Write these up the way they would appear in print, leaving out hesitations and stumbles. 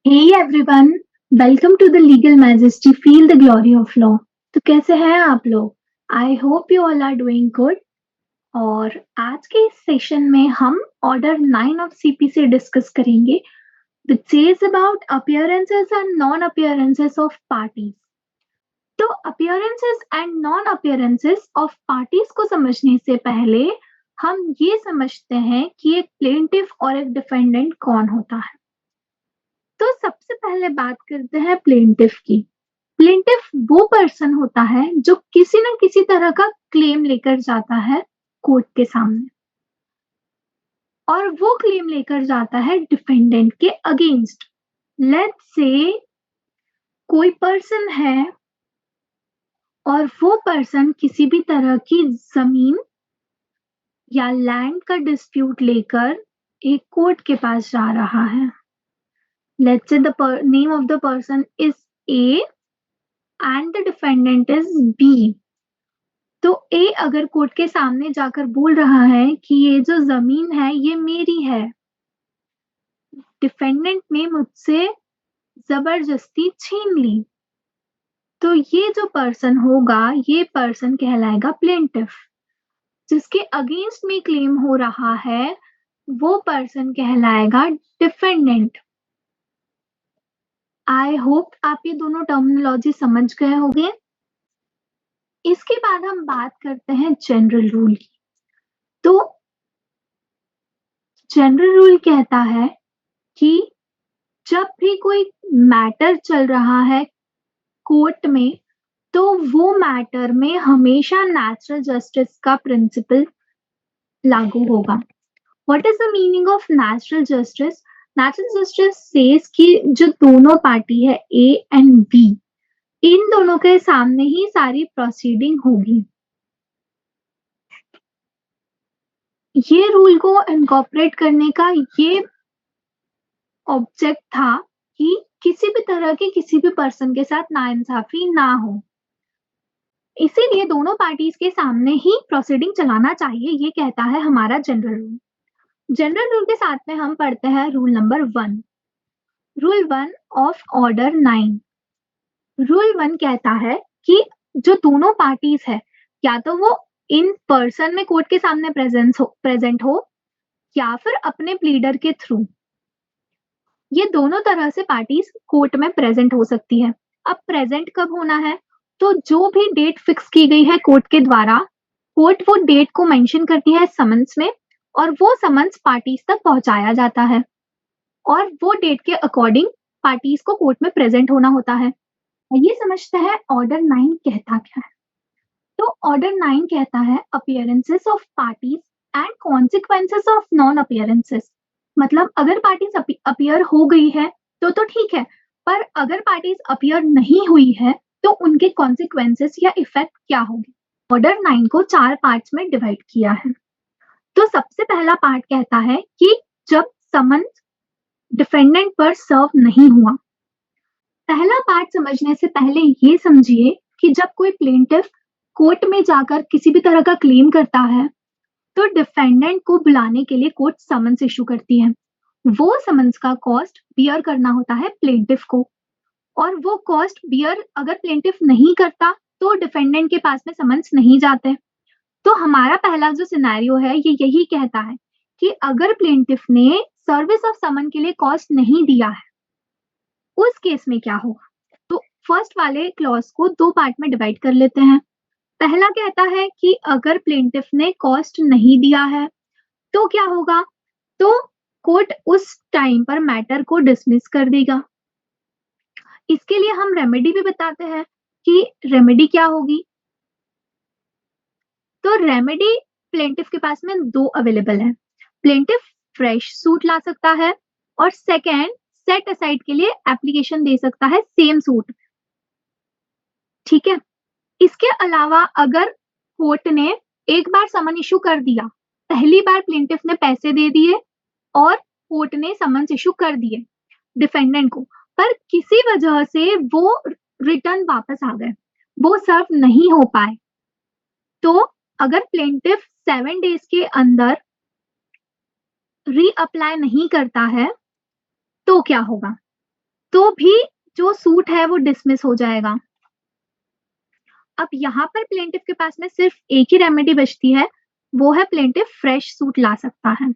Hey everyone, welcome to the Legal Majesty Feel the Glory of Law। तो कैसे हैं आप लोग? I hope you all are doing good. और आज के इस सेशन में हम ऑर्डर 9 ऑफ सीपी से डिस्कस करेंगे which says about appearances and non-appearances of parties। तो appearances and non-appearances of parties को समझने से पहले हम ये समझते हैं कि एक प्लेंटिफ और एक डिफेंडेंट कौन होता है। तो सबसे पहले बात करते हैं प्लेंटिफ की। प्लेंटिफ वो पर्सन होता है जो किसी न किसी तरह का क्लेम लेकर जाता है कोर्ट के सामने, और वो क्लेम लेकर जाता है डिफेंडेंट के अगेंस्ट। लेट्स से कोई पर्सन है और वो पर्सन किसी भी तरह की जमीन या लैंड का डिस्प्यूट लेकर एक कोर्ट के पास जा रहा है। Let's say the name of the person is A and the defendant is B. तो ए अगर कोर्ट के सामने जाकर बोल रहा है कि ये जो जमीन है ये मेरी है, डिफेंडेंट ने मुझसे जबरदस्ती छीन ली, तो ये जो पर्सन होगा ये पर्सन कहलाएगा प्लेंटिफ। जिसके अगेंस्ट में क्लेम हो रहा है वो पर्सन कहलाएगा डिफेंडेंट। आई होप आप ये दोनों टर्मिनोलॉजी समझ गए होंगे। इसके बाद हम बात करते हैं जनरल रूल की। तो जनरल रूल कहता है कि जब भी कोई मैटर चल रहा है कोर्ट में तो वो मैटर में हमेशा नेचुरल जस्टिस का प्रिंसिपल लागू होगा। What is the meaning of natural justice? Natural justice says कि जो दोनों पार्टी है ए एंड बी, इन दोनों के सामने ही सारी प्रोसीडिंग होगी। ये रूल को इनकॉर्पोरेट करने का ये ऑब्जेक्ट था कि किसी भी तरह के किसी भी पर्सन के साथ नाइंसाफी ना हो, इसीलिए दोनों पार्टीज के सामने ही प्रोसीडिंग चलाना चाहिए, ये कहता है हमारा जनरल रूल। जनरल रूल के साथ में हम पढ़ते हैं rule number 1। Rule 1 of order 9। Rule 1 कहता है कि जो दोनों पार्टीज है या तो वो इन पर्सन में कोर्ट के सामने प्रेजेंट हो या फिर अपने प्लीडर के थ्रू, ये दोनों तरह से पार्टीज कोर्ट में प्रेजेंट हो सकती है। अब प्रेजेंट कब होना है? तो जो भी डेट फिक्स की गई है कोर्ट के द्वारा, कोर्ट वो डेट को मेंशन करती है समन्स में और वो समन्स पार्टीज तक पहुंचाया जाता है और वो डेट के अकॉर्डिंग पार्टीज को कोर्ट में प्रेजेंट होना होता है। ये समझते हैं ऑर्डर 9 कहता क्या है। तो ऑर्डर 9 कहता है appearances of parties and consequences of non appearances. मतलब अगर पार्टीज अपीयर हो गई है तो ठीक है, पर अगर पार्टीज अपीयर नहीं हुई है तो उनके कॉन्सिक्वेंसेस या इफेक्ट क्या होंगे। ऑर्डर 9 को 4 पार्ट्स में डिवाइड किया है। तो सबसे पहला पार्ट कहता है कि जब समन्स डिफेंडेंट पर सर्व नहीं हुआ। पहला पार्ट समझने से पहले ये समझिए कि जब कोई प्लेंटिफ कोर्ट में जाकर किसी भी तरह का क्लेम करता है तो डिफेंडेंट को बुलाने के लिए कोर्ट समन्स इशू करती है। वो समन्स का कॉस्ट बियर करना होता है प्लेंटिफ को, और वो कॉस्ट बियर अगर प्लेंटिफ नहीं करता तो डिफेंडेंट के पास में समन्स नहीं जाते। तो हमारा पहला जो सिनेरियो है ये यही कहता है कि अगर प्लेंटिफ ने सर्विस ऑफ समन के लिए कॉस्ट नहीं दिया है उस केस में क्या होगा। तो फर्स्ट वाले क्लॉज को 2 पार्ट में डिवाइड कर लेते हैं। पहला कहता है कि अगर प्लेंटिफ ने कॉस्ट नहीं दिया है तो क्या होगा, तो कोर्ट उस टाइम पर मैटर को डिसमिस कर देगा। इसके लिए हम रेमेडी भी बताते हैं कि रेमेडी क्या होगी। तो रेमेडी प्लेंटिफ के पास में 2 अवेलेबल है। प्लेंटिफ फ्रेश सूट ला सकता है और सेकेंड सेट असाइड के लिए एप्लीकेशन दे सकता है सेम सूट। ठीक है, इसके अलावा अगर कोर्ट ने एक बार समन इशू कर दिया, पहली बार प्लेंटिफ ने पैसे दे दिए और कोर्ट ने समन्स इशू कर दिए डिफेंडेंट को, पर किसी वजह से वो रिटर्न वापस आ गए, वो सर्व नहीं हो पाए, तो अगर प्लेंटिफ 7 डेज के अंदर रीअप्लाई नहीं करता है तो क्या होगा। तो भी जो सूट है वो डिसमिस हो जाएगा। अब यहाँ पर प्लेंटिफ के पास में सिर्फ एक ही रेमेडी बचती है, वो है प्लेंटिफ फ्रेश सूट ला सकता है।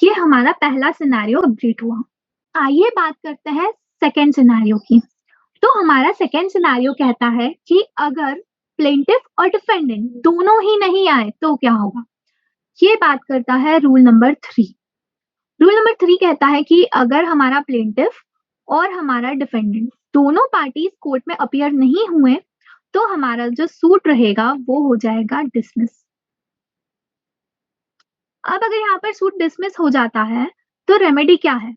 ये हमारा पहला सिनेरियो कंप्लीट हुआ। आइए बात करते हैं सेकेंड सिनेरियो की। तो हमारा सेकेंड सिनेरियो कहता है कि अगर प्लेंटिफ और डिफेंडेंट दोनों ही नहीं आए तो क्या होगा? ये बात करता है रूल नंबर 3। रूल नंबर 3 कहता है कि अगर हमारा प्लेंटिफ और हमारा डिफेंडेंट दोनों पार्टीज कोर्ट में अपीयर नहीं हुए तो हमारा जो सूट रहेगा वो हो जाएगा डिसमिस। अब अगर यहाँ पर सूट डिसमिस हो जाता है तो रेमेडी क्या है?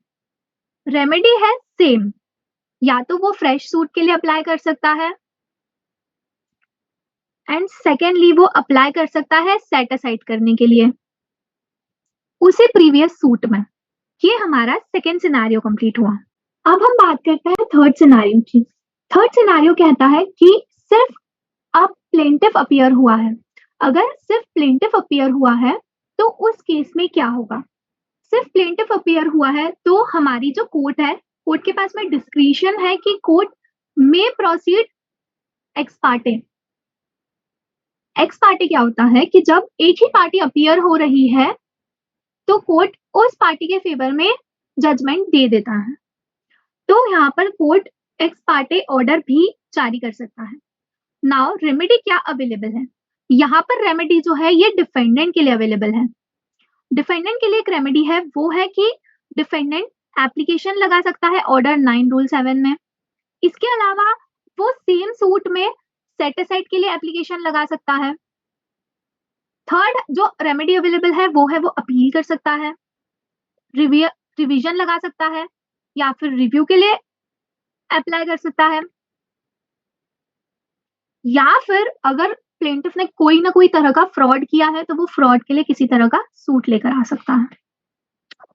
रेमेडी है सेम, या तो वो फ्रेश सूट के लिए अप्लाई कर सकता है एंड सेकेंडली वो अप्लाई कर सकता है सेट असाइड करने के लिए उसे प्रीवियस सूट में। ये हमारा सेकेंड सिनेरियो कंप्लीट हुआ। अब हम बात करते हैं थर्ड सिनेरियो की। थर्ड सिनेरियो कहता है कि सिर्फ अब प्लेंटिफ अपीयर हुआ है। अगर सिर्फ प्लेंटिफ अपीयर हुआ है तो उस केस में क्या होगा? सिर्फ प्लेंटिफ अपीयर हुआ है तो हमारी जो कोर्ट है, कोर्ट के पास में डिस्क्रिशन है कि कोर्ट में proceed x Partey. X party क्या होता है कि जब एक ही पार्टी अपीयर हो रही है तो कोर्ट उस पार्टी के फेवर में जजमेंट दे देता है। तो यहाँ पर कोर्ट एक्स पार्टे ऑर्डर भी जारी कर सकता है। नाउ रेमेडी क्या अवेलेबल है? यहाँ पर रेमेडी जो है ये डिफेंडेंट के लिए अवेलेबल है। डिफेंडेंट के लिए एक रेमेडी है, वो है कि डिफेंडेंट एप्लीकेशन लगा सकता है ऑर्डर 9 रूल 7 में। इसके अलावा वो सेम सूट में सेट असाइड के लिए एप्लीकेशन लगा सकता है। थर्ड जो रेमेडी अवेलेबल है वो है वो अपील कर सकता है, रिवीजन लगा सकता है या फिर रिव्यू के लिए अप्लाई कर सकता है, या फिर अगर प्लेंटिफ ने कोई ना कोई तरह का फ्रॉड किया है तो वो फ्रॉड के लिए किसी तरह का सूट लेकर आ सकता है।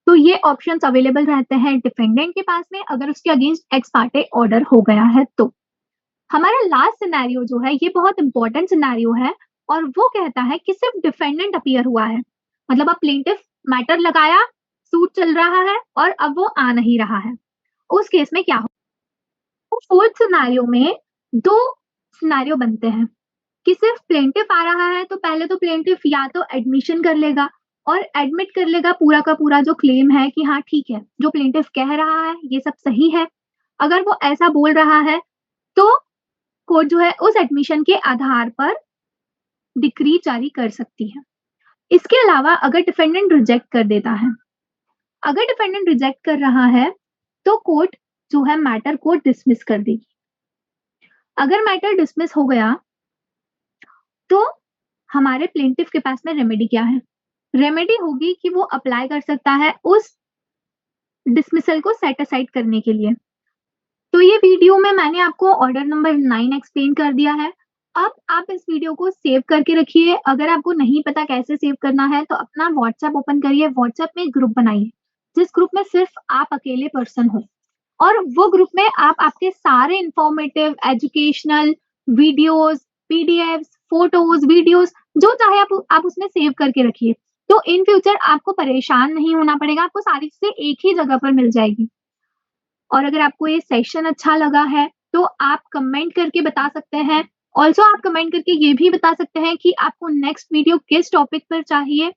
तो ये ऑप्शंस अवेलेबल रहते हैं डिफेंडेंट के पास में अगर उसके अगेंस्ट एक्स पार्टे ऑर्डर हो गया है तो। हमारा लास्ट सिनेरियो जो है ये बहुत इंपॉर्टेंट सिनेरियो है और वो कहता है कि सिर्फ डिफेंडेंट अपीयर हुआ है, मतलब अब प्लेंटिफ मैटर लगाया, सूट चल रहा है और अब वो आ नहीं रहा है, उस केस में क्या हो? तो फोर्थ सिनेरियो में दो सिनेरियो बनते हैं कि सिर्फ प्लेंटिफ आ रहा है तो पहले तो प्लेंटिफ या तो एडमिशन कर लेगा और एडमिट कर लेगा पूरा का पूरा जो क्लेम है कि हाँ ठीक है जो प्लेंटिफ कह रहा है ये सब सही है। अगर वो ऐसा बोल रहा है तो कोर्ट जो है उस एडमिशन के आधार पर डिक्री जारी कर सकती है। इसके अलावा अगर डिफेंडेंट रिजेक्ट कर देता है, अगर डिफेंडेंट रिजेक्ट कर रहा है तो कोर्ट जो है मैटर को डिसमिस कर देगी। अगर मैटर डिसमिस हो गया तो हमारे प्लेंटिफ के पास में रेमेडी क्या है? रेमेडी होगी कि वो अप्लाई कर सकता है उस डिसमिसल को सेट असाइड करने के लिए। तो ये वीडियो में मैंने आपको ऑर्डर नंबर 9 एक्सप्लेन कर दिया है। अब आप इस वीडियो को सेव करके रखिए। अगर आपको नहीं पता कैसे सेव करना है तो अपना व्हाट्सएप ओपन करिए, व्हाट्सएप में एक ग्रुप बनाइए जिस ग्रुप में सिर्फ आप अकेले पर्सन हो और वो ग्रुप में आप आपके सारे informative educational videos, PDFs, photos, videos जो चाहे आप उसमें सेव करके रखिए। तो इन फ्यूचर आपको परेशान नहीं होना पड़ेगा, आपको सारी चीजें एक ही जगह पर मिल जाएगी। और अगर आपको ये सेशन अच्छा लगा है तो आप कमेंट करके बता सकते हैं। ऑल्सो आप कमेंट करके ये भी बता सकते हैं कि आपको नेक्स्ट वीडियो किस टॉपिक पर चाहिए।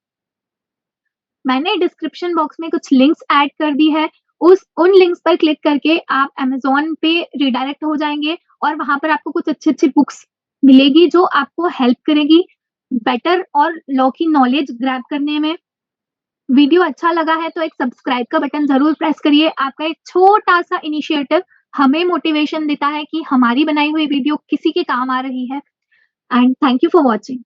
मैंने डिस्क्रिप्शन बॉक्स में कुछ लिंक्स ऐड कर दी है, उन लिंक्स पर क्लिक करके आप अमेज़न पे रिडायरेक्ट हो जाएंगे और वहां पर आपको कुछ अच्छी बुक्स मिलेगी जो आपको हेल्प करेगी बेटर और लॉ की नॉलेज ग्रैब करने में। वीडियो अच्छा लगा है तो एक सब्सक्राइब का बटन जरूर प्रेस करिए। आपका एक छोटा सा इनिशिएटिव हमें मोटिवेशन देता है कि हमारी बनाई हुई वीडियो किसी के काम आ रही है। And thank you for watching.